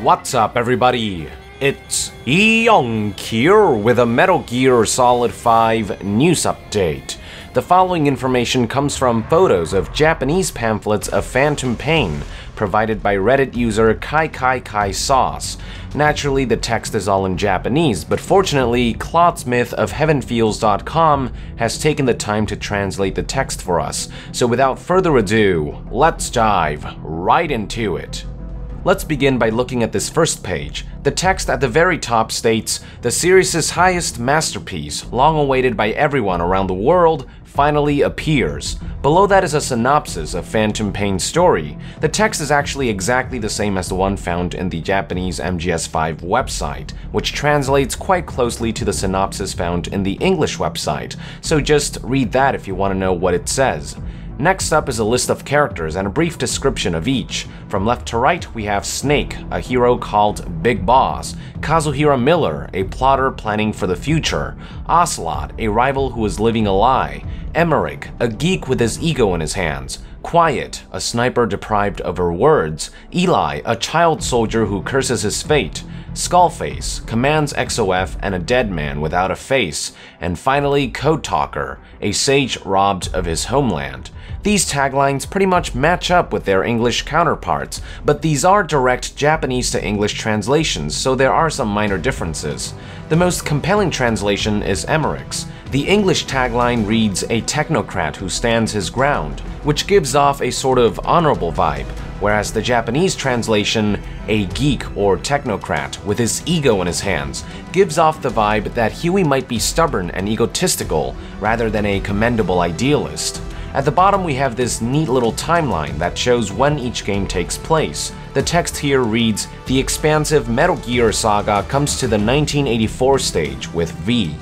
What's up, everybody? It's Young here with a Metal Gear Solid 5 news update. The following information comes from photos of Japanese pamphlets of Phantom Pain provided by Reddit user Kai Sauce. Naturally, the text is all in Japanese, but fortunately, Clodsmith of HeavenFeels.com has taken the time to translate the text for us. So without further ado, let's dive right into it. Let's begin by looking at this first page. The text at the very top states, "The series' highest masterpiece, long awaited by everyone around the world, finally appears." Below that is a synopsis of Phantom Pain's story. The text is actually exactly the same as the one found in the Japanese MGS5 website, which translates quite closely to the synopsis found in the English website, so just read that if you want to know what it says. Next up is a list of characters and a brief description of each. From left to right, we have Snake, a hero called Big Boss; Kazuhira Miller, a plotter planning for the future; Ocelot, a rival who is living a lie; Emmerich, a geek with his ego in his hands; Quiet, a sniper deprived of her words; Eli, a child soldier who curses his fate; Skullface, commands XOF and a dead man without a face; and finally Code Talker, a sage robbed of his homeland. These taglines pretty much match up with their English counterparts, but these are direct Japanese to English translations, so there are some minor differences. The most compelling translation is Emmerich's. The English tagline reads, "A technocrat who stands his ground," which gives off a sort of honorable vibe, whereas the Japanese translation, "A geek or technocrat with his ego in his hands," gives off the vibe that Huey might be stubborn and egotistical rather than a commendable idealist. At the bottom we have this neat little timeline that shows when each game takes place. The text here reads, "The expansive Metal Gear saga comes to the 1984 stage with V."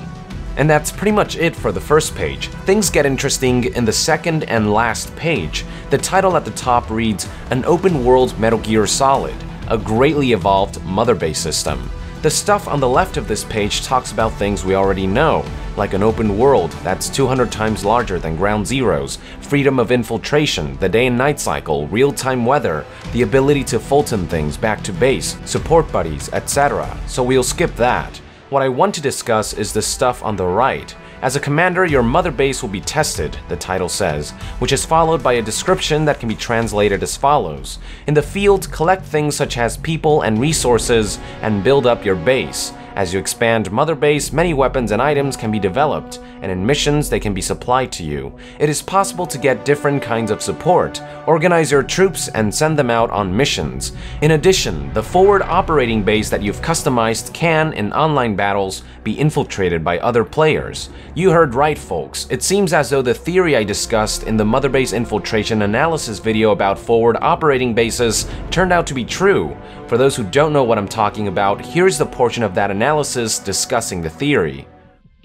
And that's pretty much it for the first page. Things get interesting in the second and last page. The title at the top reads, "An open-world Metal Gear Solid, a greatly evolved mother base system." The stuff on the left of this page talks about things we already know, like an open world that's 200 times larger than Ground Zero's, freedom of infiltration, the day and night cycle, real-time weather, the ability to Fulton things back to base, support buddies, etc. So we'll skip that. What I want to discuss is the stuff on the right. As a commander, your mother base will be tested, the title says, which is followed by a description that can be translated as follows. In the field, collect things such as people and resources and build up your base. As you expand mother base, many weapons and items can be developed, and in missions they can be supplied to you. It is possible to get different kinds of support. Organize your troops and send them out on missions. In addition, the forward operating base that you've customized can, in online battles, be infiltrated by other players. You heard right, folks. It seems as though the theory I discussed in the mother base infiltration analysis video about forward operating bases turned out to be true. For those who don't know what I'm talking about, here's the portion of that analysis discussing the theory.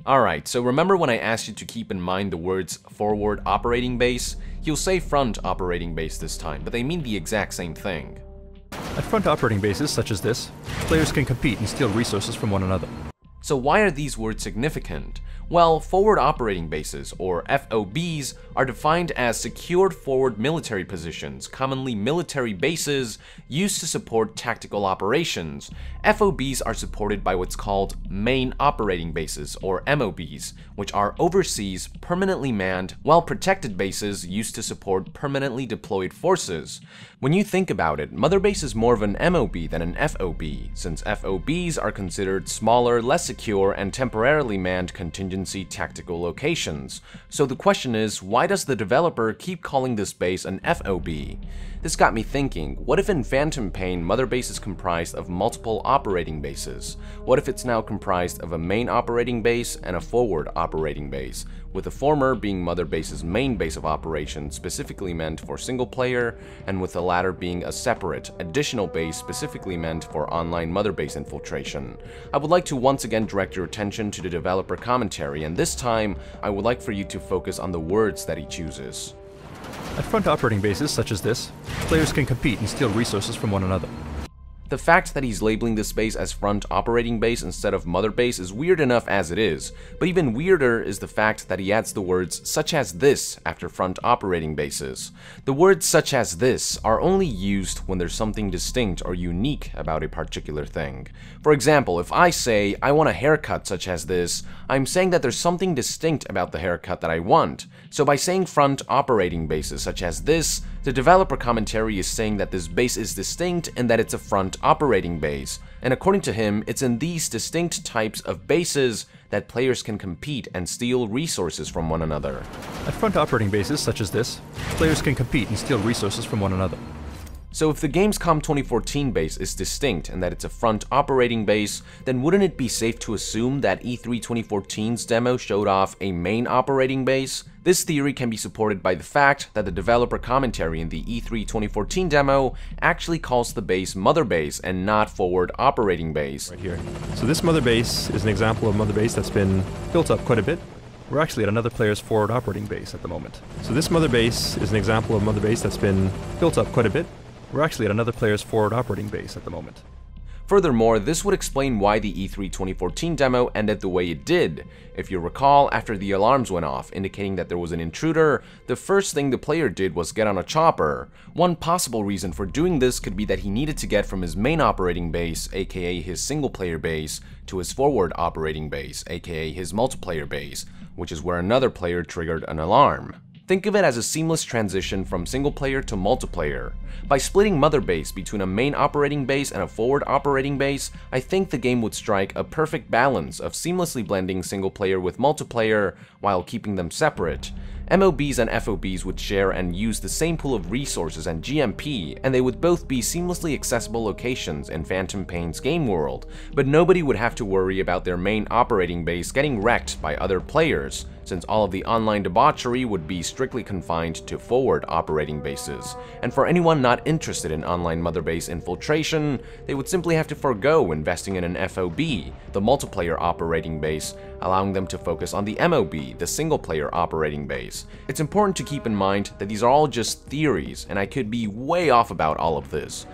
Alright, so remember when I asked you to keep in mind the words forward operating base? You'll say front operating base this time, but they mean the exact same thing. At front operating bases such as this, players can compete and steal resources from one another. So why are these words significant? Well, forward operating bases, or FOBs, are defined as secured forward military positions, commonly military bases, used to support tactical operations. FOBs are supported by what's called main operating bases, or MOBs, which are overseas, permanently manned, well-protected bases used to support permanently deployed forces. When you think about it, Mother Base is more of an MOB than an FOB, since FOBs are considered smaller, less secure, and temporarily manned contingency tactical locations. So the question is, why does the developer keep calling this base an FOB? This got me thinking, what if in Phantom Pain Mother Base is comprised of multiple operating bases? What if it's now comprised of a main operating base and a forward operating base, with the former being Mother Base's main base of operations specifically meant for single player, and with the latter being a separate, additional base specifically meant for online Mother Base infiltration? I would like to once again direct your attention to the developer commentary, and this time, I would like for you to focus on the words that he chooses. At front operating bases such as this, players can compete and steal resources from one another. The fact that he's labeling this base as front operating base instead of mother base is weird enough as it is, but even weirder is the fact that he adds the words such as this after front operating bases. The words such as this are only used when there's something distinct or unique about a particular thing. For example, if I say I want a haircut such as this, I'm saying that there's something distinct about the haircut that I want. So by saying front operating bases such as this, the developer commentary is saying that this base is distinct and that it's a front operating base, and according to him, it's in these distinct types of bases that players can compete and steal resources from one another. At front operating bases such as this, players can compete and steal resources from one another. So if the Gamescom 2014 base is distinct and that it's a front operating base, then wouldn't it be safe to assume that E3 2014's demo showed off a main operating base? This theory can be supported by the fact that the developer commentary in the E3 2014 demo actually calls the base mother base and not forward operating base. Right here. So this mother base is an example of mother base that's been built up quite a bit. We're actually at another player's forward operating base at the moment. So this mother base is an example of mother base that's been built up quite a bit. We're actually at another player's forward operating base at the moment. Furthermore, this would explain why the E3 2014 demo ended the way it did. If you recall, after the alarms went off, indicating that there was an intruder, the first thing the player did was get on a chopper. One possible reason for doing this could be that he needed to get from his main operating base, aka his single-player base, to his forward operating base, aka his multiplayer base, which is where another player triggered an alarm. Think of it as a seamless transition from single player to multiplayer. By splitting mother base between a main operating base and a forward operating base, I think the game would strike a perfect balance of seamlessly blending single player with multiplayer while keeping them separate. MOBs and FOBs would share and use the same pool of resources and GMP, and they would both be seamlessly accessible locations in Phantom Pain's game world, but nobody would have to worry about their main operating base getting wrecked by other players, since all of the online debauchery would be strictly confined to forward operating bases. And for anyone not interested in online mother base infiltration, they would simply have to forego investing in an FOB, the multiplayer operating base, allowing them to focus on the MOB, the single-player operating base. It's important to keep in mind that these are all just theories, and I could be way off about all of this.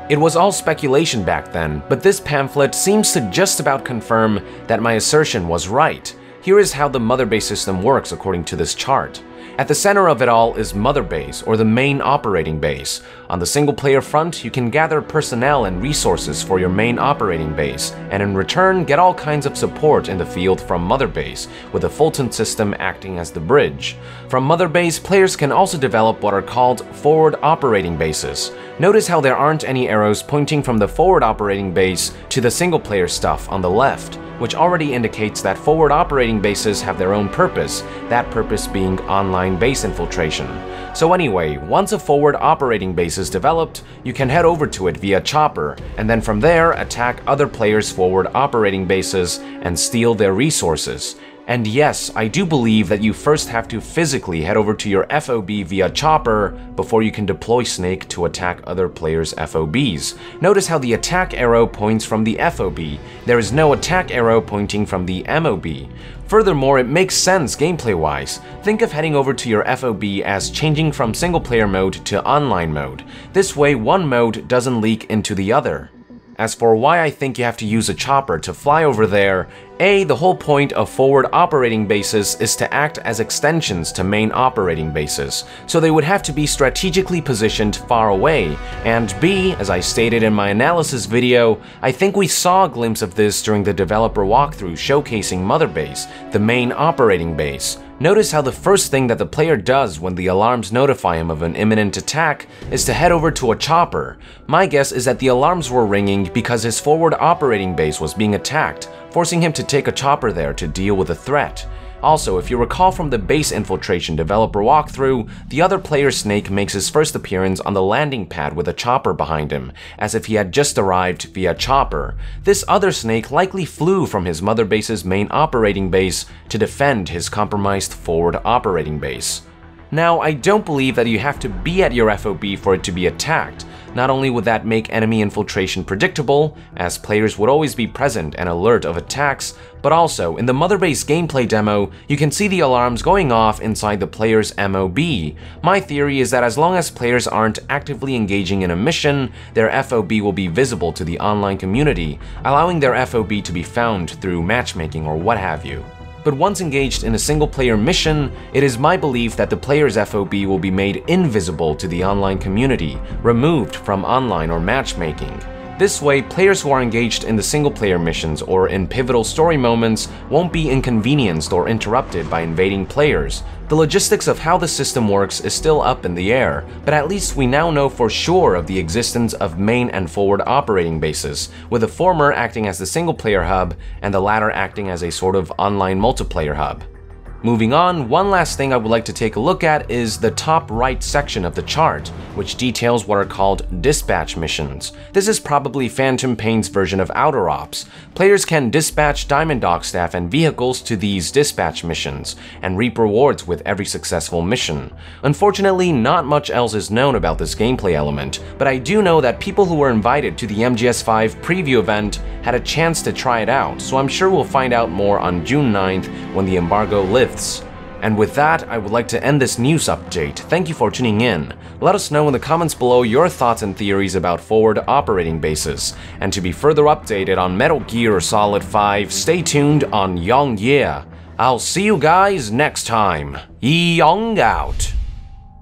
It was all speculation back then, but this pamphlet seems to just about confirm that my assertion was right. Here is how the mother base system works according to this chart. At the center of it all is mother base, or the main operating base. On the single-player front, you can gather personnel and resources for your main operating base, and in return get all kinds of support in the field from mother base, with the Fulton system acting as the bridge. From mother base, players can also develop what are called forward operating bases. Notice how there aren't any arrows pointing from the forward operating base to the single-player stuff on the left, which already indicates that forward operating bases have their own purpose, that purpose being online base infiltration. So anyway, once a forward operating base is developed, you can head over to it via chopper, and then from there attack other players' forward operating bases and steal their resources. And yes, I do believe that you first have to physically head over to your FOB via chopper before you can deploy Snake to attack other players' FOBs. Notice how the attack arrow points from the FOB. There is no attack arrow pointing from the MOB. Furthermore, it makes sense gameplay-wise. Think of heading over to your FOB as changing from single-player mode to online mode. This way, one mode doesn't leak into the other. As for why I think you have to use a chopper to fly over there, the whole point of forward operating bases is to act as extensions to main operating bases, so they would have to be strategically positioned far away, and B, as I stated in my analysis video, I think we saw a glimpse of this during the developer walkthrough showcasing Mother Base, the main operating base. Notice how the first thing that the player does when the alarms notify him of an imminent attack is to head over to a chopper. My guess is that the alarms were ringing because his forward operating base was being attacked, forcing him to take a chopper there to deal with the threat. Also, if you recall from the base infiltration developer walkthrough, the other player Snake makes his first appearance on the landing pad with a chopper behind him, as if he had just arrived via chopper. This other Snake likely flew from his mother base's main operating base to defend his compromised forward operating base. Now, I don't believe that you have to be at your FOB for it to be attacked. Not only would that make enemy infiltration predictable, as players would always be present and alert of attacks, but also, in the Mother Base gameplay demo, you can see the alarms going off inside the player's MOB. My theory is that as long as players aren't actively engaging in a mission, their FOB will be visible to the online community, allowing their FOB to be found through matchmaking or what have you. But once engaged in a single-player mission, it is my belief that the player's FOB will be made invisible to the online community, removed from online or matchmaking. This way, players who are engaged in the single-player missions or in pivotal story moments won't be inconvenienced or interrupted by invading players. The logistics of how the system works is still up in the air, but at least we now know for sure of the existence of main and forward operating bases, with the former acting as the single-player hub and the latter acting as a sort of online multiplayer hub. Moving on, one last thing I would like to take a look at is the top right section of the chart, which details what are called dispatch missions. This is probably Phantom Pain's version of Outer Ops. Players can dispatch Diamond Dog staff and vehicles to these dispatch missions, and reap rewards with every successful mission. Unfortunately, not much else is known about this gameplay element, but I do know that people who were invited to the MGS5 preview event had a chance to try it out, so I'm sure we'll find out more on June 9th when the embargo lifts. And with that, I would like to end this news update. Thank you for tuning in. Let us know in the comments below your thoughts and theories about forward operating bases. And to be further updated on Metal Gear Solid 5, stay tuned on Young Yeah. I'll see you guys next time. Young out.